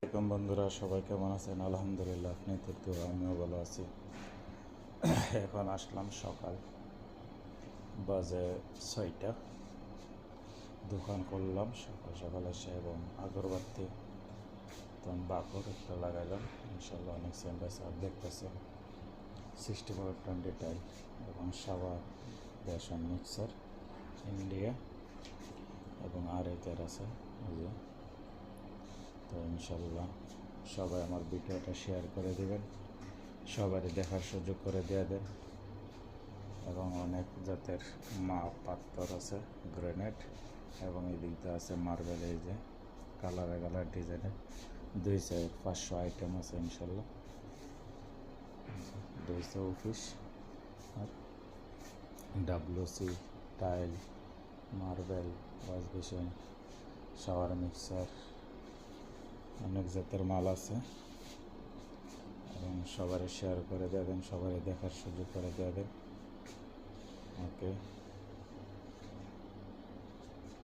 আসসালামাইকুম বন্ধুরা, সবাই কেমন আছেন? আলহামদুলিল্লাহ, আপনাদের দোয়া আমিও ভালো আছি। এখন আসলাম সকাল বাজে 6টা। দোকান করলাম সকাল সকাল এসে এবং আগরবাতি তখন বাকর একটা লাগাইলাম। ইনশাল্লাহ অনেক সেন্ট আছে। আর দেখতেছেন 65 টাই এবং সাবান বেসন মিক্সার ইন্ডিয়া এবং আর একের আছে। এই যে, তো ইনশাল্লাহ সবাই আমার ভিডিওটা শেয়ার করে দেবেন, সবারই দেখার সুযোগ করে দেওয়া দেন। এবং অনেক জাতের পাত্তর আছে, গ্রেনেড, এবং এই দিকটা আছে মার্বেল। এই যে কালারে কালার ডিজাইনের 200-500 আইটেম আছে ইনশাল্লাহ। 200 অফিস আর WC tile, marble, wash basin, shower mixer, অনেক জাতের মাল আছে। এবং সবারই শেয়ার করে দেবেন, সবারই দেখার সুযোগ করে দেবেন। ওকে।